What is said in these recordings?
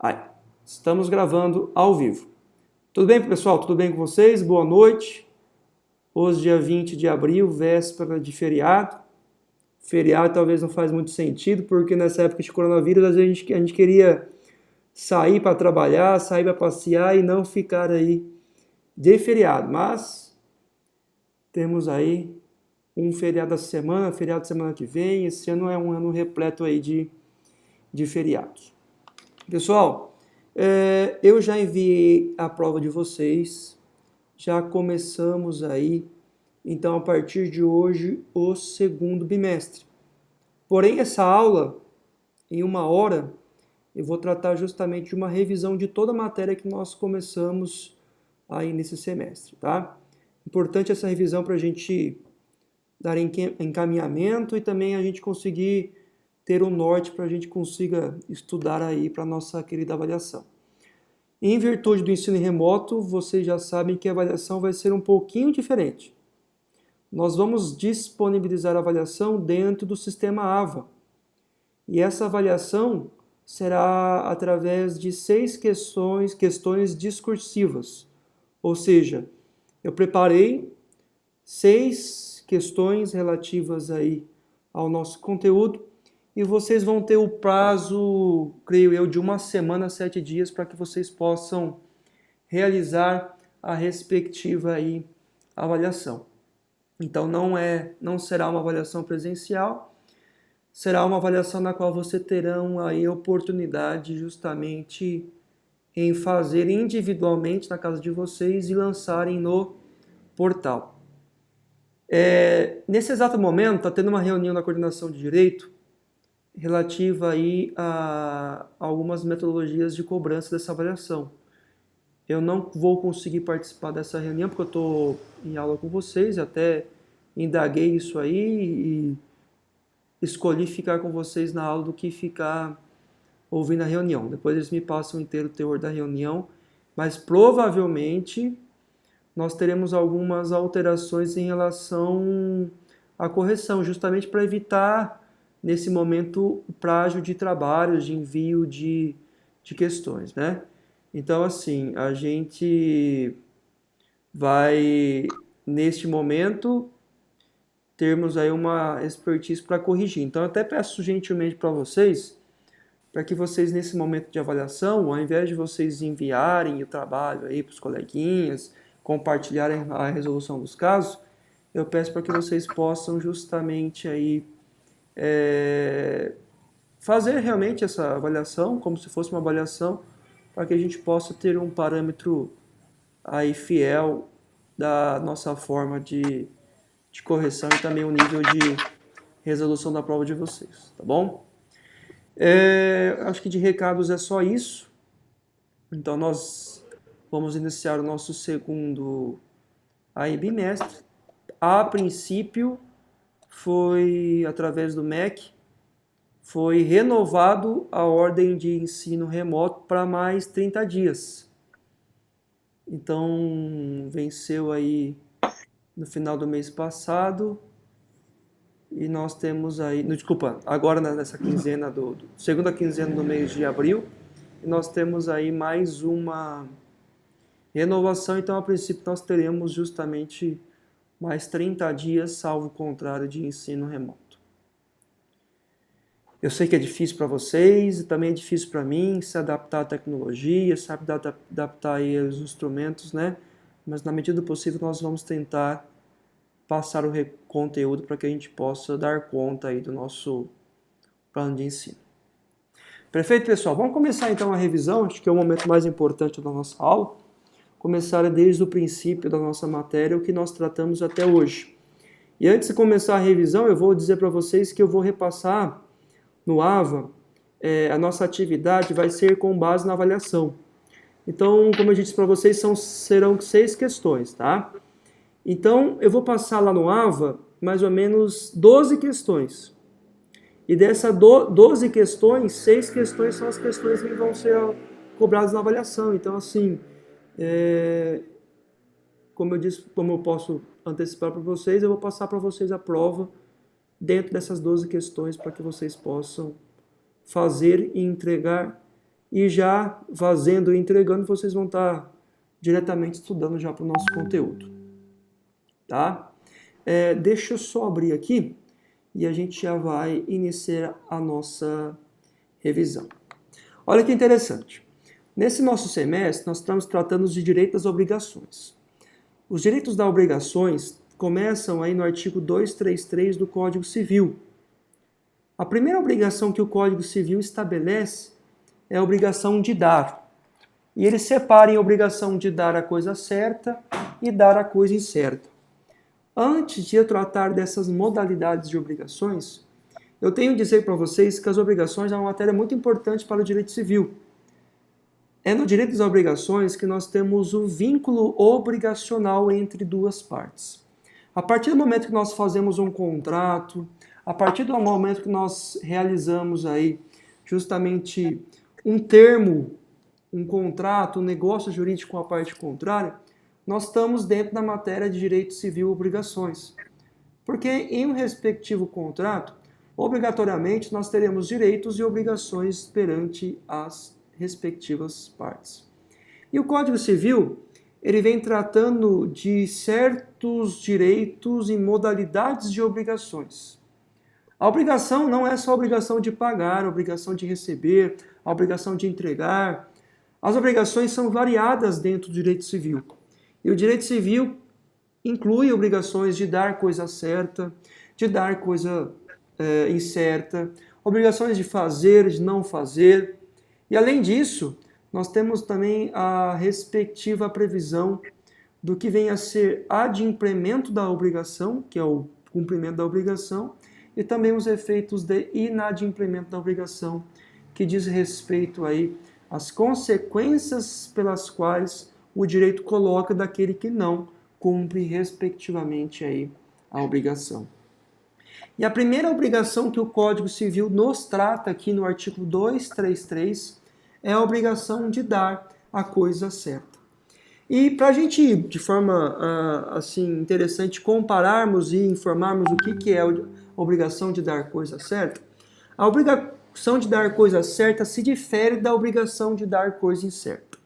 Aí, estamos gravando ao vivo. Tudo bem, pessoal? Tudo bem com vocês? Boa noite. Hoje, dia 20 de abril, véspera de feriado. Feriado talvez não faz muito sentido, porque nessa época de coronavírus a gente queria sair para trabalhar, sair para passear e não ficar aí de feriado. Mas temos aí um feriado essa semana, feriado semana que vem. Esse ano é um ano repleto aí de feriados. Pessoal, eu já enviei a prova de vocês, já começamos aí, então a partir de hoje, o segundo bimestre. Porém, essa aula, em 1 hora, eu vou tratar justamente de uma revisão de toda a matéria que nós começamos aí nesse semestre, tá? Importante essa revisão para a gente dar encaminhamento e também a gente conseguir ter um norte para a gente consiga estudar aí para a nossa querida avaliação. Em virtude do ensino remoto, vocês já sabem que a avaliação vai ser um pouquinho diferente. Nós vamos disponibilizar a avaliação dentro do sistema AVA. E essa avaliação será através de 6 questões discursivas. Ou seja, eu preparei 6 questões relativas aí ao nosso conteúdo e vocês vão ter o prazo, creio eu, de 1 semana, 7 dias para que vocês possam realizar a respectiva aí avaliação. Então não será uma avaliação presencial, será uma avaliação na qual vocês terão aí oportunidade justamente em fazer individualmente na casa de vocês e lançarem no portal. Nesse exato momento está tendo uma reunião da coordenação de direito relativa aí a algumas metodologias de cobrança dessa avaliação. Eu não vou conseguir participar dessa reunião porque eu estou em aula com vocês, até indaguei isso aí e escolhi ficar com vocês na aula do que ficar ouvindo a reunião. Depois eles me passam inteiro o teor da reunião, mas provavelmente nós teremos algumas alterações em relação à correção, justamente para evitar nesse momento o prazo de trabalhos, de envio de questões, né? Então, assim, a gente vai, neste momento, termos aí uma expertise para corrigir. Então, eu até peço gentilmente para vocês, para que vocês, nesse momento de avaliação, ao invés de vocês enviarem o trabalho aí para os coleguinhas, compartilharem a resolução dos casos, eu peço para que vocês possam justamente aí fazer realmente essa avaliação, como se fosse uma avaliação, para que a gente possa ter um parâmetro aí fiel da nossa forma de correção e também o nível de resolução da prova de vocês, tá bom? Acho que de recados é só isso. Então nós vamos iniciar o nosso segundo aí bimestre. A princípio foi através do MEC, foi renovado a ordem de ensino remoto para mais 30 dias. Então, venceu aí no final do mês passado e nós temos aí, desculpa, agora nessa quinzena, segunda quinzena do mês de abril, e nós temos aí mais uma renovação, então a princípio nós teremos justamente mais 30 dias, salvo o contrário, de ensino remoto. Eu sei que é difícil para vocês e também é difícil para mim se adaptar à tecnologia, sabe, adaptar aí os instrumentos, né? Mas na medida do possível nós vamos tentar passar o conteúdo para que a gente possa dar conta aí do nosso plano de ensino. Perfeito, pessoal? Vamos começar então a revisão, acho que é o momento mais importante da nossa aula. Começar desde o princípio da nossa matéria, o que nós tratamos até hoje. E antes de começar a revisão, eu vou dizer para vocês que eu vou repassar no AVA, a nossa atividade vai ser com base na avaliação. Então, como eu disse para vocês, serão 6 questões, tá? Então, eu vou passar lá no AVA mais ou menos 12 questões. E dessas 12 questões, 6 questões são as questões que vão ser cobradas na avaliação. Então, assim, como eu disse, como eu posso antecipar para vocês, eu vou passar para vocês a prova dentro dessas 12 questões para que vocês possam fazer e entregar e já fazendo e entregando, vocês vão estar diretamente estudando já para o nosso conteúdo. Tá? Deixa eu só abrir aqui e a gente já vai iniciar a nossa revisão. Olha que interessante. Nesse nosso semestre, nós estamos tratando de direitos das obrigações. Os direitos das obrigações começam aí no artigo 233 do Código Civil. A primeira obrigação que o Código Civil estabelece é a obrigação de dar. E ele separa em obrigação de dar a coisa certa e dar a coisa incerta. Antes de eu tratar dessas modalidades de obrigações, eu tenho que dizer para vocês que as obrigações é uma matéria muito importante para o direito civil. É no direito das obrigações que nós temos o vínculo obrigacional entre duas partes. A partir do momento que nós fazemos um contrato, a partir do momento que nós realizamos aí justamente um termo, um contrato, um negócio jurídico com a parte contrária, nós estamos dentro da matéria de direito civil e obrigações. Porque em um respectivo contrato, obrigatoriamente nós teremos direitos e obrigações perante as respectivas partes. E o Código Civil, ele vem tratando de certos direitos e modalidades de obrigações. A obrigação não é só a obrigação de pagar, a obrigação de receber, a obrigação de entregar. As obrigações são variadas dentro do direito civil. E o direito civil inclui obrigações de dar coisa certa, de dar coisa incerta, obrigações de fazer, de não fazer. E além disso, nós temos também a respectiva previsão do que vem a ser adimplemento da obrigação, que é o cumprimento da obrigação, e também os efeitos de inadimplemento da obrigação, que diz respeito aí às consequências pelas quais o direito coloca daquele que não cumpre respectivamente aí a obrigação. E a primeira obrigação que o Código Civil nos trata aqui no artigo 233 é a obrigação de dar a coisa certa. E para a gente, de forma assim interessante, compararmos e informarmos o que é a obrigação de dar coisa certa, a obrigação de dar coisa certa se difere da obrigação de dar coisa incerta.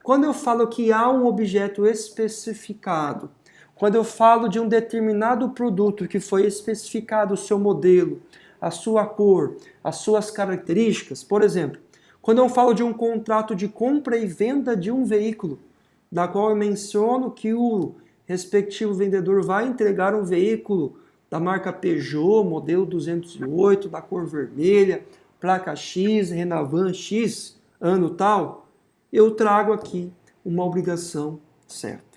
Quando eu falo que há um objeto especificado, quando eu falo de um determinado produto que foi especificado o seu modelo, a sua cor, as suas características, por exemplo, quando eu falo de um contrato de compra e venda de um veículo, da qual eu menciono que o respectivo vendedor vai entregar um veículo da marca Peugeot, modelo 208, da cor vermelha, placa X, Renavan X, ano tal, eu trago aqui uma obrigação certa.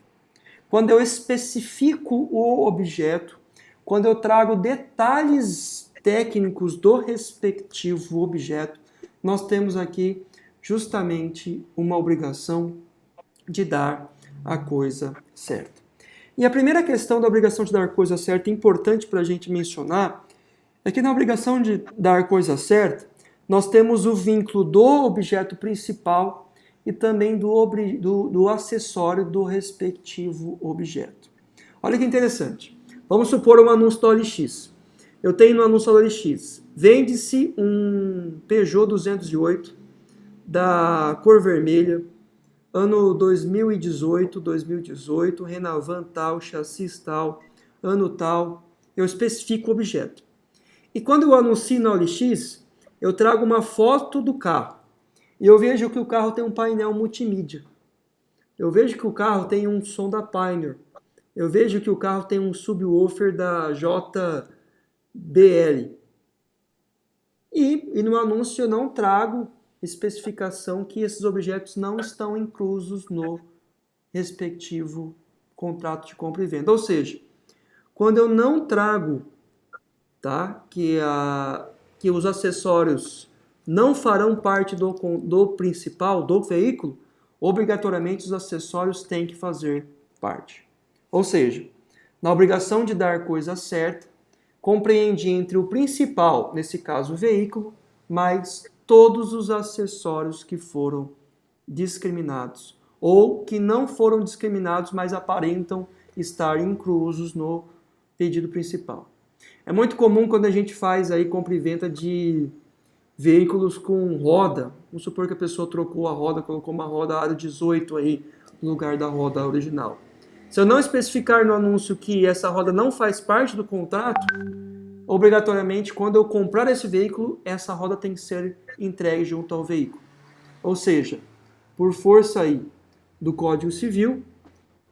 Quando eu especifico o objeto, quando eu trago detalhes técnicos do respectivo objeto, nós temos aqui justamente uma obrigação de dar a coisa certa. E a primeira questão da obrigação de dar a coisa certa, importante para a gente mencionar, é que na obrigação de dar coisa certa, nós temos o vínculo do objeto principal e também do acessório do respectivo objeto. Olha que interessante. Vamos supor um anúncio da OLX. Eu tenho no anúncio da OLX, vende-se um Peugeot 208 da cor vermelha, ano 2018, Renavan tal, chassi tal, ano tal, eu especifico o objeto. E quando eu anuncio na OLX, eu trago uma foto do carro. E eu vejo que o carro tem um painel multimídia. Eu vejo que o carro tem um som da Pioneer. Eu vejo que o carro tem um subwoofer da JBL. E no anúncio eu não trago especificação que esses objetos não estão inclusos no respectivo contrato de compra e venda. Ou seja, quando eu não trago, tá, que os acessórios não farão parte do principal, do veículo, obrigatoriamente os acessórios têm que fazer parte. Ou seja, na obrigação de dar coisa certa, compreende entre o principal, nesse caso o veículo, mais todos os acessórios que foram discriminados ou que não foram discriminados, mas aparentam estar inclusos no pedido principal. É muito comum quando a gente faz aí compra e venda de veículos com roda. Vamos supor que a pessoa trocou a roda, colocou uma roda aro 18 aí no lugar da roda original. Se eu não especificar no anúncio que essa roda não faz parte do contrato, obrigatoriamente, quando eu comprar esse veículo, essa roda tem que ser entregue junto ao veículo. Ou seja, por força aí do Código Civil,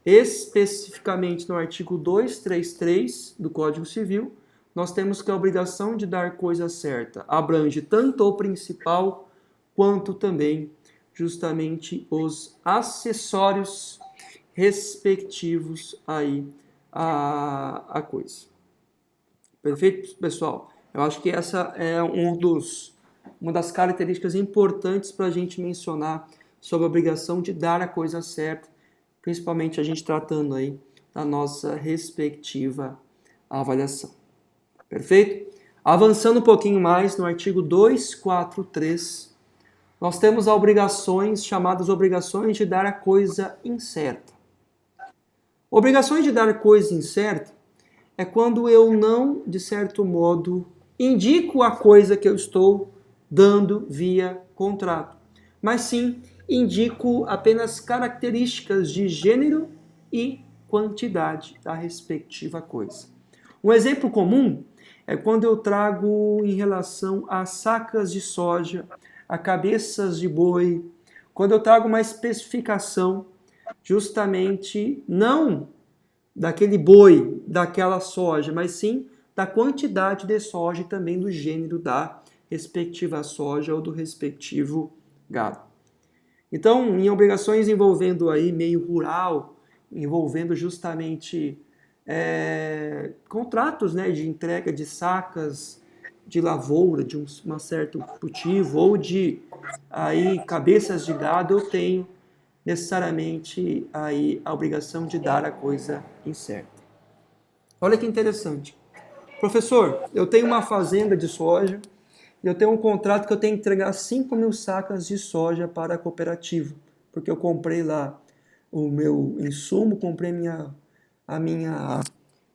especificamente no artigo 233 do Código Civil, nós temos que a obrigação de dar coisa certa abrange tanto o principal quanto também justamente os acessórios respectivos aí à coisa. Perfeito, pessoal? Eu acho que essa é uma das características importantes para a gente mencionar sobre a obrigação de dar a coisa certa, principalmente a gente tratando aí da nossa respectiva avaliação. Perfeito? Avançando um pouquinho mais, no artigo 243, nós temos obrigações chamadas obrigações de dar a coisa incerta. Obrigações de dar a coisa incerta é quando eu não, de certo modo, indico a coisa que eu estou dando via contrato, mas sim indico apenas características de gênero e quantidade da respectiva coisa. Um exemplo comum é quando eu trago em relação a sacas de soja, a cabeças de boi, quando eu trago uma especificação justamente não daquele boi, daquela soja, mas sim da quantidade de soja e também do gênero da respectiva soja ou do respectivo gado. Então, em obrigações envolvendo aí meio rural, envolvendo justamente contratos, né, de entrega de sacas de lavoura, de um certo cultivo, ou de aí cabeças de gado, eu tenho necessariamente aí a obrigação de dar a coisa incerta. Olha que interessante. Professor, eu tenho uma fazenda de soja e eu tenho um contrato que eu tenho que entregar 5.000 sacas de soja para a cooperativa, porque eu comprei lá o meu insumo, comprei a minha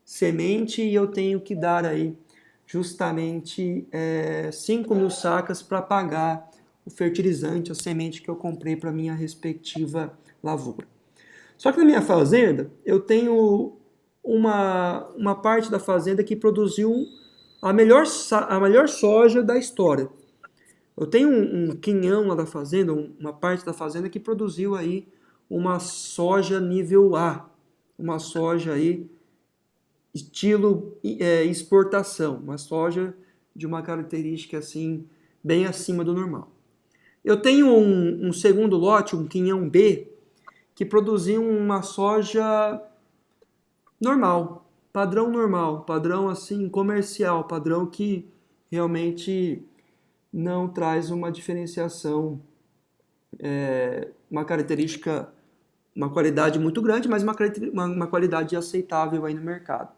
semente e eu tenho que dar aí justamente 5.000 sacas para pagar o fertilizante, a semente que eu comprei para a minha respectiva lavoura. Só que na minha fazenda, eu tenho uma parte da fazenda que produziu a melhor soja da história. Eu tenho um quinhão lá da fazenda, uma parte da fazenda que produziu aí uma soja nível A, uma soja aí estilo exportação, uma soja de uma característica assim bem acima do normal. Eu tenho um segundo lote, um quinhão B, que produziu uma soja normal, padrão assim comercial, padrão que realmente não traz uma diferenciação, uma característica, uma qualidade muito grande, mas uma qualidade aceitável aí no mercado.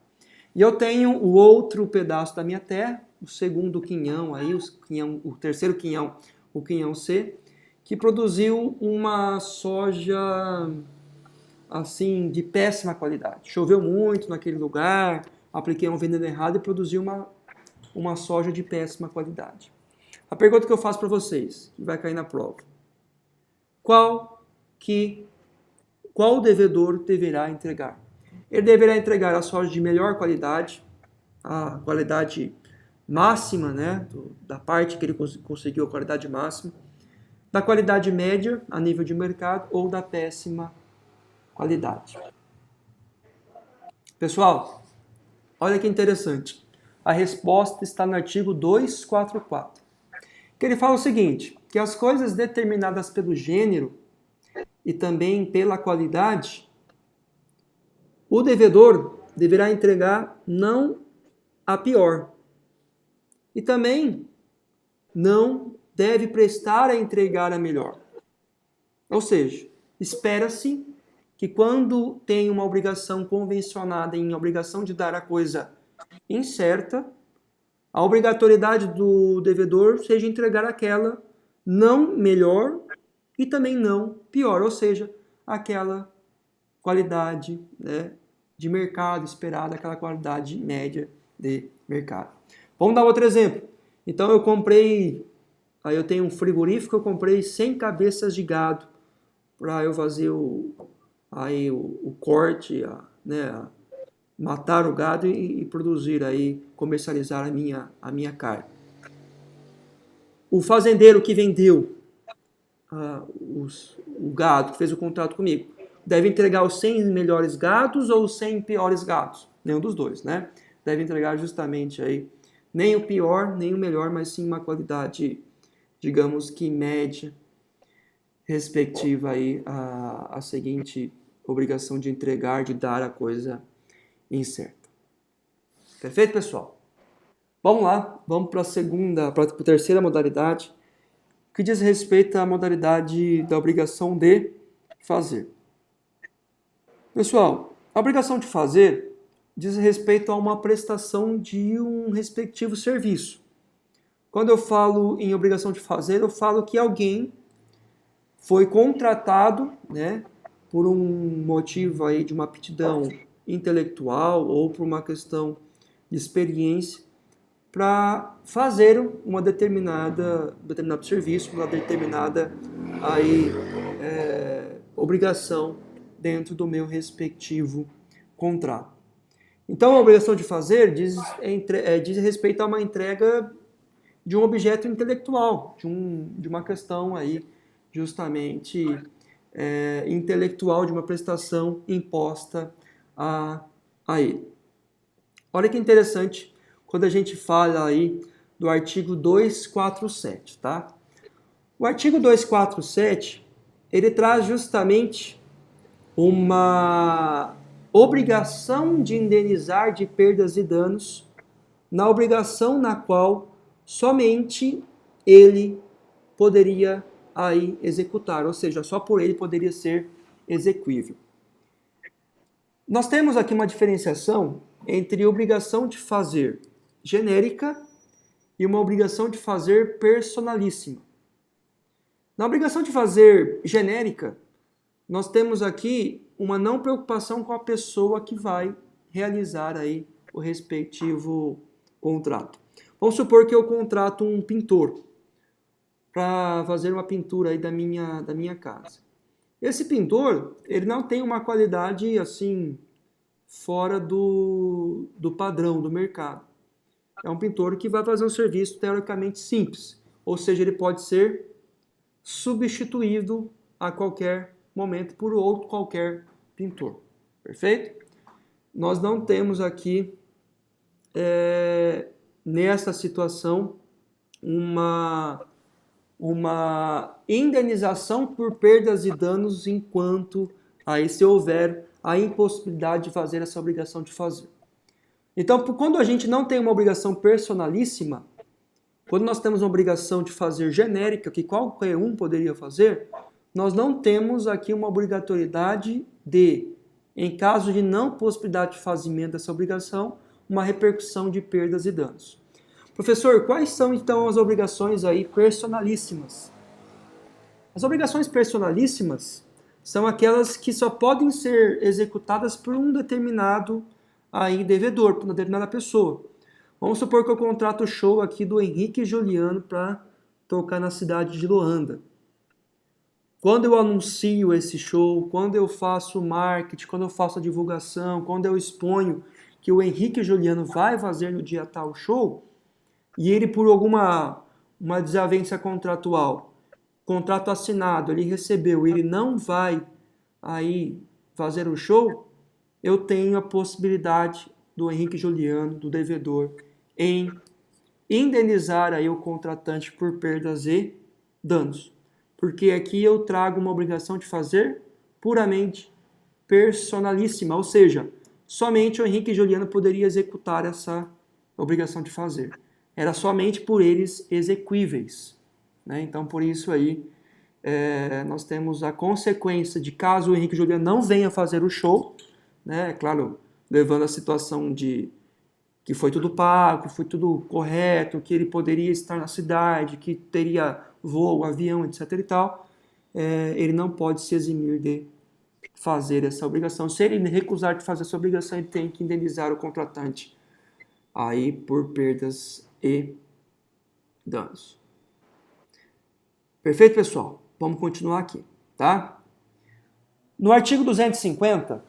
E eu tenho o outro pedaço da minha terra, o segundo quinhão aí, o terceiro quinhão, o quinhão C, que produziu uma soja assim de péssima qualidade. Choveu muito naquele lugar, apliquei um veneno errado e produziu uma soja de péssima qualidade. A pergunta que eu faço para vocês, que vai cair na prova: qual devedor deverá entregar? Ele deverá entregar a soja de melhor qualidade, a qualidade máxima, né, da parte que ele conseguiu a qualidade máxima, da qualidade média a nível de mercado ou da péssima qualidade. Pessoal, olha que interessante. A resposta está no artigo 244, que ele fala o seguinte, que as coisas determinadas pelo gênero e também pela qualidade, o devedor deverá entregar não a pior. E também não deve prestar a entregar a melhor. Ou seja, espera-se que quando tem uma obrigação convencionada em obrigação de dar a coisa incerta, a obrigatoriedade do devedor seja entregar aquela não melhor e também não pior, ou seja, aquela qualidade, né, de mercado esperada, aquela qualidade média de mercado. Vamos dar outro exemplo. Então eu comprei Aí eu tenho um frigorífico, eu comprei 100 cabeças de gado para eu fazer o corte, né, matar o gado e produzir aí, comercializar a minha carne. O fazendeiro que vendeu o gado, que fez o contrato comigo, deve entregar os 100 melhores gados ou os 100 piores gados? Nenhum dos dois, né? Deve entregar justamente aí, nem o pior, nem o melhor, mas sim uma qualidade, digamos que média, respectiva aí a seguinte obrigação de entregar, de dar a coisa incerta. Perfeito, pessoal? Vamos lá, vamos para a terceira modalidade, que diz respeito à modalidade da obrigação de fazer. Pessoal, a obrigação de fazer diz respeito a uma prestação de um respectivo serviço. Quando eu falo em obrigação de fazer, eu falo que alguém foi contratado, né, por um motivo aí de uma aptidão intelectual ou por uma questão de experiência para fazer uma determinado serviço, uma determinada aí, obrigação dentro do meu respectivo contrato. Então, a obrigação de fazer diz respeito a uma entrega de um objeto intelectual, de uma questão aí justamente intelectual, de uma prestação imposta a ele. Olha que interessante quando a gente fala aí do artigo 247, tá? O artigo 247, ele traz justamente uma obrigação de indenizar de perdas e danos na obrigação na qual somente ele poderia aí executar, ou seja, só por ele poderia ser exequível. Nós temos aqui uma diferenciação entre obrigação de fazer genérica e uma obrigação de fazer personalíssima. Na obrigação de fazer genérica, nós temos aqui uma não preocupação com a pessoa que vai realizar aí o respectivo contrato. Vamos supor que eu contrato um pintor para fazer uma pintura aí da minha casa. Esse pintor, ele não tem uma qualidade assim fora do padrão do mercado. É um pintor que vai fazer um serviço teoricamente simples, ou seja, ele pode ser substituído a qualquer momento por outro qualquer pintor. Perfeito? Nós não temos aqui, nessa situação, uma indenização por perdas e danos enquanto aí se houver a impossibilidade de fazer essa obrigação de fazer. Então, quando a gente não tem uma obrigação personalíssima, quando nós temos uma obrigação de fazer genérica, que qualquer um poderia fazer, nós não temos aqui uma obrigatoriedade de, em caso de não possibilidade de fazimento dessa obrigação, uma repercussão de perdas e danos. Professor, quais são então as obrigações aí personalíssimas? As obrigações personalíssimas são aquelas que só podem ser executadas por um determinado aí devedor, por uma determinada pessoa. Vamos supor que eu contrato o show aqui do Henrique Juliano para tocar na cidade de Luanda. Quando eu anuncio esse show, quando eu faço marketing, quando eu faço a divulgação, quando eu exponho que o Henrique Juliano vai fazer no dia tal show, e ele por uma desavença contratual, contrato assinado, ele recebeu, ele não vai aí fazer o show, eu tenho a possibilidade do Henrique Juliano, do devedor, em indenizar aí o contratante por perdas e danos. Porque aqui eu trago uma obrigação de fazer puramente personalíssima, ou seja, somente o Henrique Juliano poderia executar essa obrigação de fazer. Era somente por eles exequíveis, né? Então, por isso aí, nós temos a consequência de caso o Henrique Juliano não venha fazer o show, né? Claro, levando a situação de que foi tudo pago, foi tudo correto, que ele poderia estar na cidade, que teria voo, avião, etc. e tal, ele não pode se eximir de fazer essa obrigação. Se ele recusar de fazer essa obrigação, ele tem que indenizar o contratante aí por perdas e danos. Perfeito, pessoal? Vamos continuar aqui, tá? No artigo 250,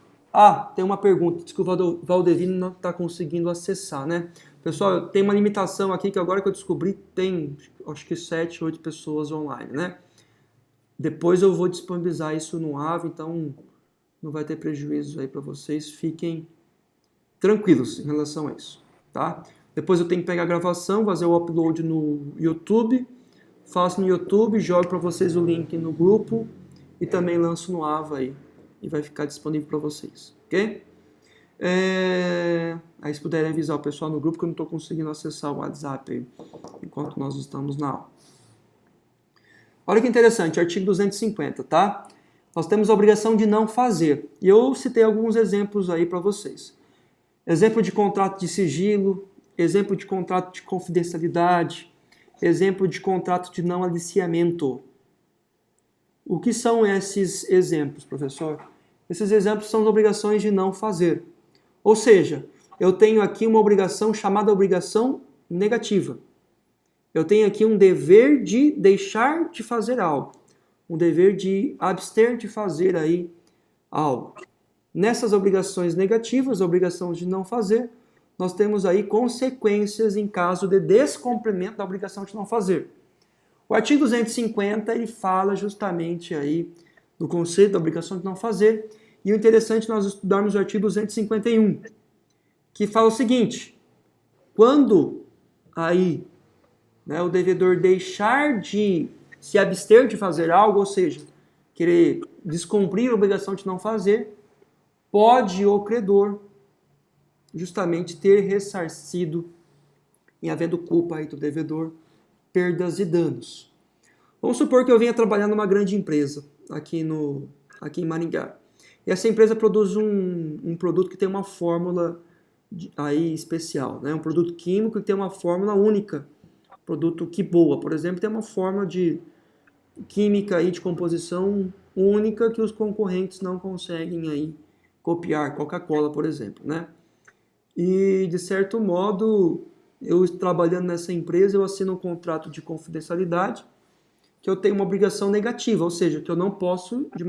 tem uma pergunta, diz que o Valdevino não está conseguindo acessar, né? Pessoal, tem uma limitação aqui que agora que eu descobri, tem acho que 7, 8 pessoas online, né? Depois eu vou disponibilizar isso no AVE, então não vai ter prejuízo aí para vocês, fiquem tranquilos em relação a isso, tá? Depois eu tenho que pegar a gravação, fazer o upload no YouTube, faço no YouTube, jogo para vocês o link no grupo e também lanço no AVA aí e vai ficar disponível para vocês, ok? Aí se puderem avisar o pessoal no grupo que eu não estou conseguindo acessar o WhatsApp aí, enquanto nós estamos na aula. Olha que interessante, artigo 250, tá? Nós temos a obrigação de não fazer. E eu citei alguns exemplos aí para vocês. Exemplo de contrato de sigilo, exemplo de contrato de confidencialidade, exemplo de contrato de não aliciamento. O que são esses exemplos, professor? Esses exemplos são as obrigações de não fazer. Ou seja, eu tenho aqui uma obrigação chamada obrigação negativa. Eu tenho aqui um dever de deixar de fazer algo. Um dever de abster de fazer aí algo. Nessas obrigações negativas, obrigações de não fazer, nós temos aí consequências em caso de descumprimento da obrigação de não fazer. O artigo 250, ele fala justamente aí do conceito da obrigação de não fazer, e o interessante é nós estudarmos o artigo 251, que fala o seguinte: quando aí o devedor deixar de se abster de fazer algo, ou seja, querer descumprir a obrigação de não fazer, pode o credor justamente ter ressarcido, em havendo culpa aí do devedor, perdas e danos. Vamos supor que eu venha trabalhar numa grande empresa aqui em Maringá. E essa empresa produz um produto que tem uma fórmula aí especial, né? Um produto químico que tem uma fórmula única. Produto Quiboa, por exemplo, tem uma fórmula de química aí de composição única que os concorrentes não conseguem aí copiar, Coca-Cola, por exemplo, né? E, de certo modo, eu trabalhando nessa empresa, eu assino um contrato de confidencialidade que eu tenho uma obrigação negativa, ou seja, que eu não posso, de